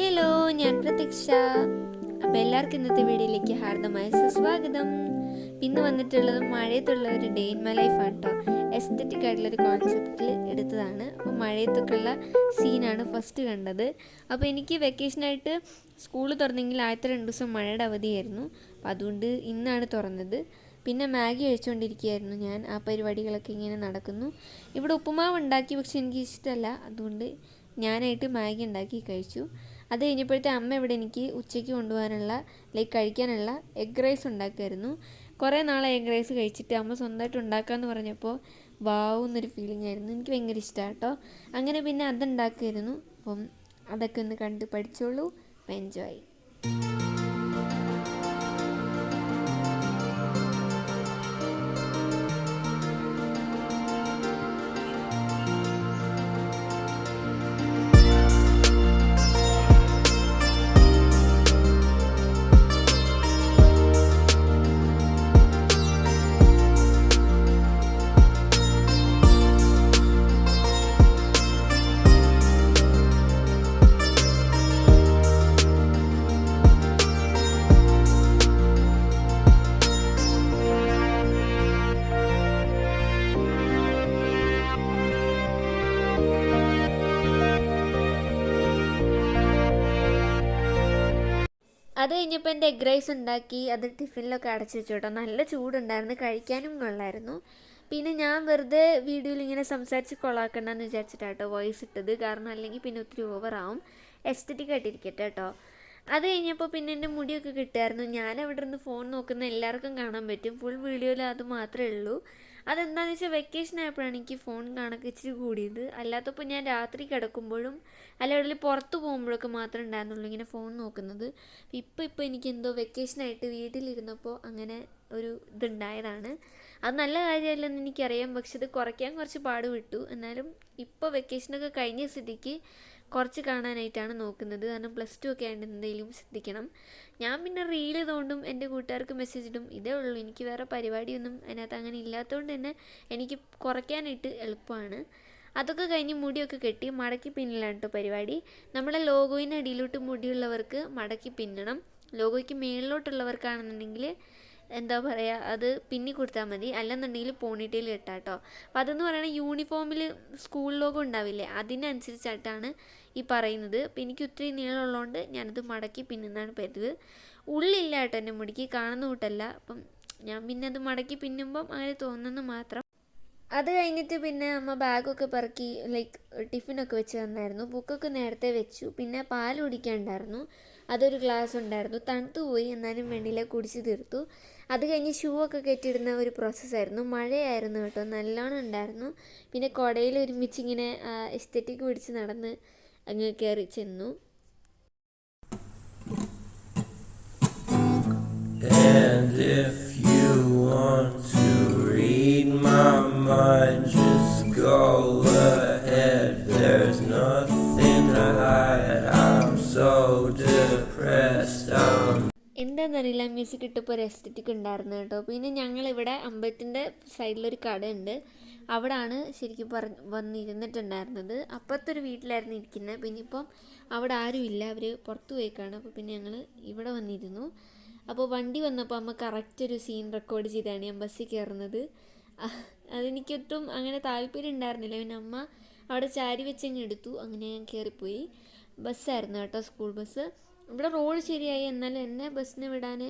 Hello, ഞാൻ പ്രതീക്ഷ. അപ്പോൾ എല്ലാവർക്കും ഇന്നത്തെ വീഡിയോയിലേക്ക് ഹാർദമായ സുസ്വാഗതം. ഇന്ന് വന്നിട്ടുള്ളത് മഴയത്തുള്ള ഒരു ഡേ ഇൻ മൈ ലൈഫാണ് കേട്ടോ. എസ്തറ്റിക് ആയിട്ടുള്ളൊരു കോൺസെപ്റ്റിൽ എടുത്തതാണ്. അപ്പോൾ മഴയത്തൊക്കെയുള്ള സീനാണ് ഫസ്റ്റ് കണ്ടത്. അപ്പോൾ എനിക്ക് വെക്കേഷനായിട്ട് സ്കൂൾ തുറന്നെങ്കിൽ ആദ്യത്തെ 2 ദിവസം മഴയുടെ അവധിയായിരുന്നു. അപ്പോൾ അതുകൊണ്ട് ഇന്നാണ് തുറന്നത്. പിന്നെ മാഗി കഴിച്ചുകൊണ്ടിരിക്കുകയായിരുന്നു ഞാൻ. ആ പരിപാടികളൊക്കെ ഇങ്ങനെ നടക്കുന്നു. ഇവിടെ ഉപ്പുമാവ് ഉണ്ടാക്കി, പക്ഷെ എനിക്ക് ഇഷ്ടമല്ല. അതുകൊണ്ട് ഞാനായിട്ട് മാഗി ഉണ്ടാക്കി കഴിച്ചു. അത് കഴിഞ്ഞപ്പോഴത്തെ അമ്മ ഇവിടെ എനിക്ക് ഉച്ചയ്ക്ക് കൊണ്ടുപോകാനുള്ള കഴിക്കാനുള്ള എഗ് റൈസ് ഉണ്ടാക്കുമായിരുന്നു. കുറേ നാളെ എഗ് റൈസ് കഴിച്ചിട്ട് അമ്മ സ്വന്തമായിട്ട് ഉണ്ടാക്കാമെന്ന് പറഞ്ഞപ്പോൾ വാവുന്നൊരു ഫീലിംഗ് ആയിരുന്നു. എനിക്ക് ഭയങ്കര ഇഷ്ടമാണ് കേട്ടോ. അങ്ങനെ പിന്നെ അതുണ്ടാക്കുമായിരുന്നു. അപ്പം അതൊക്കെ ഒന്ന് കണ്ട് പഠിച്ചോളൂ. എൻജോയ്. അത് കഴിഞ്ഞപ്പോൾ എൻ്റെ എഗ് റൈസ് ഉണ്ടാക്കി അത് ടിഫിനിലൊക്കെ അടച്ചു വെച്ചു കേട്ടോ. നല്ല ചൂടുണ്ടായിരുന്നു, കഴിക്കാനും കൊള്ളായിരുന്നു. പിന്നെ ഞാൻ വെറുതെ വീഡിയോയിൽ ഇങ്ങനെ സംസാരിച്ച് കൊള്ളാക്കണ്ടെന്ന് വിചാരിച്ചിട്ടാട്ടോ വോയിസ് ഇട്ടത്. കാരണം അല്ലെങ്കിൽ പിന്നെ ഒത്തിരി ഓവറാവും. എസ്തറ്റിക് ആയിട്ടിരിക്കട്ടെ കേട്ടോ. അത് കഴിഞ്ഞപ്പോൾ പിന്നെ എൻ്റെ മുടിയൊക്കെ കിട്ടുമായിരുന്നു. ഞാൻ അവിടെ നിന്ന് ഫോൺ നോക്കുന്ന എല്ലാവർക്കും കാണാൻ പറ്റും. ഫുൾ വീഡിയോയിൽ അത് മാത്രമേ ഉള്ളൂ. അതെന്താണെന്ന് വെച്ചാൽ വെക്കേഷൻ ആയപ്പോഴാണ് എനിക്ക് ഫോൺ കാണൊക്കെ ഇച്ചിരി കൂടിയത്. അല്ലാത്തപ്പോൾ ഞാൻ രാത്രി കിടക്കുമ്പോഴും അല്ലെങ്കിൽ പുറത്ത് പോകുമ്പോഴൊക്കെ മാത്രമേ ഉണ്ടായിരുന്നുള്ളൂ ഇങ്ങനെ ഫോൺ നോക്കുന്നത്. ഇപ്പോൾ എനിക്ക് എന്തോ വെക്കേഷനായിട്ട് വീട്ടിലിരുന്നപ്പോൾ അങ്ങനെ ഒരു ഇതുണ്ടായതാണ്. അത് നല്ല കാര്യമല്ലെന്ന് എനിക്കറിയാം, പക്ഷെ ഇത് കുറയ്ക്കാൻ കുറച്ച് പാട് വിട്ടു. എന്നാലും ഇപ്പോൾ വെക്കേഷനൊക്കെ കഴിഞ്ഞ സ്ഥിതിക്ക് കുറച്ച് കാണാനായിട്ടാണ് നോക്കുന്നത്. കാരണം +2 ഒക്കെ ആയിട്ട് എന്തെങ്കിലും ശ്രദ്ധിക്കണം. ഞാൻ പിന്നെ റീൽ ചെയ്തുകൊണ്ടും എൻ്റെ കൂട്ടുകാർക്ക് മെസ്സേജ് ഇടും, ഇതേ ഉള്ളൂ. എനിക്ക് വേറെ പരിപാടിയൊന്നും അതിനകത്ത് അങ്ങനെ ഇല്ലാത്തതുകൊണ്ട് തന്നെ എനിക്ക് കുറയ്ക്കാനായിട്ട് എളുപ്പമാണ്. അതൊക്കെ കഴിഞ്ഞ് മുടിയൊക്കെ കെട്ടി മടക്കി പിന്നലാണ് കേട്ടോ പരിപാടി. നമ്മുടെ ലോഗോയിന് അടിയിലോട്ട് മുടിയുള്ളവർക്ക് മടക്കി പിന്നണം. ലോഗോയ്ക്ക് മേളിലോട്ടുള്ളവർക്കാണെന്നുണ്ടെങ്കിൽ എന്താ പറയുക, അത് പിന്നി കൊടുത്താൽ മതി. അല്ലെന്നുണ്ടെങ്കിൽ പോണിറ്റെയിൽ കെട്ടാം കേട്ടോ. അപ്പോൾ അതെന്ന് പറയുന്നത് യൂണിഫോമിൽ സ്കൂൾ ലോഗോ ഉണ്ടാവില്ലേ, അതിനനുസരിച്ചായിട്ടാണ് ഈ പറയുന്നത്. അപ്പോൾ എനിക്ക് ഒത്തിരി നീളമുള്ളതുകൊണ്ട് ഞാനത് മടക്കി പിന്നുന്നതാണ് പതിവ്. ഉള്ളില്ല കേട്ടോ എൻ്റെ മുടിക്ക്, കാണുന്ന കൂട്ടല്ല. അപ്പം ഞാൻ പിന്നെ അത് മടക്കി പിന്നുമ്പം അങ്ങനെ തോന്നുന്നു മാത്രം. അത് കഴിഞ്ഞിട്ട് പിന്നെ അമ്മ ബാഗൊക്കെ പറക്കി ടിഫിനൊക്കെ വെച്ച് തന്നായിരുന്നു. ബുക്കൊക്കെ നേരത്തെ വെച്ചു. പിന്നെ പാൽ കുടിക്കാനുണ്ടായിരുന്നു, അതൊരു ഗ്ലാസ് ഉണ്ടായിരുന്നു. തണുത്തു പോയി, എന്നാലും വേണ്ടിയില്ല, കുടിച്ച് തീർത്തു. അത് കഴിഞ്ഞ് ഷൂ ഒക്കെ കെട്ടിയിടുന്ന ഒരു പ്രോസസ്സായിരുന്നു. മഴയായിരുന്നു കേട്ടോ, നല്ലോണം ഉണ്ടായിരുന്നു. പിന്നെ കുടയിൽ ഒരുമിച്ച് ഇങ്ങനെ എസ്തറ്റിക് പിടിച്ച് നടന്ന് അങ്ങ് കയറി ചെന്നു. And if you want to read my mind, just go ahead. There's nothing to hide. I'm so depressed. എന്താണെന്നറിയില്ല, മ്യൂസിക് ഇട്ടപ്പോൾ ഒരു എസ്തറ്റിക് ഉണ്ടായിരുന്നു കേട്ടോ. പിന്നെ ഞങ്ങളിവിടെ അമ്പലത്തിൻ്റെ സൈഡിലൊരു കടയുണ്ട്, അവിടാണ് ശരിക്കും വന്നിരുന്നിട്ടുണ്ടായിരുന്നത്. അപ്പുറത്തൊരു വീട്ടിലായിരുന്നു ഇരിക്കുന്നത്. പിന്നെ ഇപ്പം അവിടെ ആരും ഇല്ല, അവർ പുറത്ത് പോയേക്കാണ്. അപ്പോൾ പിന്നെ ഞങ്ങൾ ഇവിടെ വന്നിരുന്നു. അപ്പോൾ വണ്ടി വന്നപ്പോൾ അമ്മ കറക്റ്റ് ഒരു സീൻ റെക്കോർഡ് ചെയ്താണ് ഞാൻ ബസ്സിൽ കയറുന്നത്. അതെനിക്കൊട്ടും അങ്ങനെ താല്പര്യം ഉണ്ടായിരുന്നില്ല. പിന്നെ അമ്മ അവിടെ ചാരി വെച്ചങ്ങ് എടുത്തു. അങ്ങനെ ഞാൻ കയറിപ്പോയി. ബസ്സായിരുന്നു കേട്ടോ, സ്കൂൾ ബസ്. ഇവിടെ റോഡ് ശരിയായി, എന്നാലും എന്നെ ബസ്സിന് വിടാൻ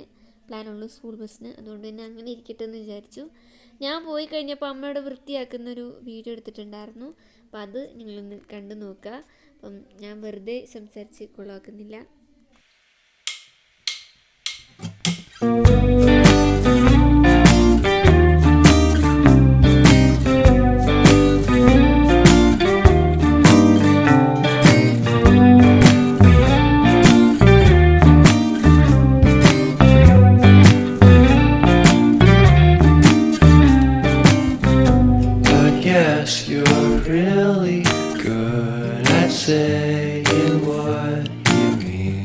പ്ലാനുള്ളൂ, സ്കൂൾ ബസ്സിന്. അതുകൊണ്ട് തന്നെ അങ്ങനെ ഇരിക്കട്ടെ എന്ന് വിചാരിച്ചു. ഞാൻ പോയി കഴിഞ്ഞപ്പോൾ അമ്മയുടെ വൃത്തിയാക്കുന്നൊരു വീഡിയോ എടുത്തിട്ടുണ്ടായിരുന്നു. അപ്പോൾ അത് നിങ്ങളൊന്ന് കണ്ടു നോക്കുക. അപ്പം ഞാൻ വെറുതെ സംസാരിച്ച് കൊള്ളാക്കുന്നില്ല. You're really good at saying what you mean.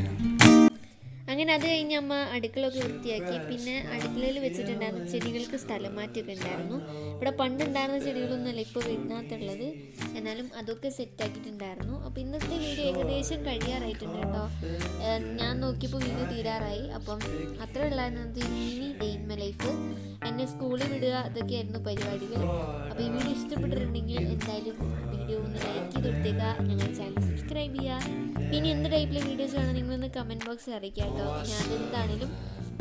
അങ്ങനെ അത് കഴിഞ്ഞ് അമ്മ അടുക്കളയൊക്കെ വൃത്തിയാക്കി. പിന്നെ അടുക്കളയിൽ വെച്ചിട്ടുണ്ടായിരുന്ന ചെടികൾക്ക് സ്ഥലം മാറ്റിയൊക്കെ ഉണ്ടായിരുന്നു. ഇവിടെ പണ്ടുണ്ടായിരുന്ന ചെടികളൊന്നുമല്ല ഇപ്പോൾ വീടിനകത്തുള്ളത്, എന്നാലും അതൊക്കെ സെറ്റാക്കിയിട്ടുണ്ടായിരുന്നു. അപ്പോൾ ഇന്നത്തെ വീഡിയോ ഏകദേശം കഴിയാറായിട്ടുണ്ട് കേട്ടോ. ഞാൻ നോക്കിയപ്പോൾ വീഡിയോ തീരാറായി. അപ്പം അത്ര ഉള്ളായിരുന്നു mini day in my life. എന്നെ സ്കൂളിൽ വിടുക, അതൊക്കെയായിരുന്നു പരിപാടികൾ. അപ്പോൾ ഈ വീഡിയോ ഇഷ്ടപ്പെട്ടിട്ടുണ്ടെങ്കിൽ എന്തായാലും വീഡിയോ ഒന്ന് ലൈക്ക് ചെയ്ത് കൊടുത്തേക്കുക, ഞങ്ങളുടെ ചാനൽ സബ്സ്ക്രൈബ് ചെയ്യുക. പിന്നെ എന്ത് ടൈപ്പിലെ വീഡിയോസ് വേണം നിങ്ങളൊന്ന് കമൻറ്റ് ബോക്സിൽ അറിയിക്കുക കേട്ടോ. ഞാൻ എന്താണെങ്കിലും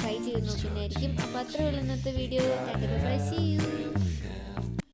ട്രൈ ചെയ്ത് നോക്കുന്നതായിരിക്കും. അപ്പോൾ അത്രയുള്ള ഇന്നത്തെ വീഡിയോ. By, see you.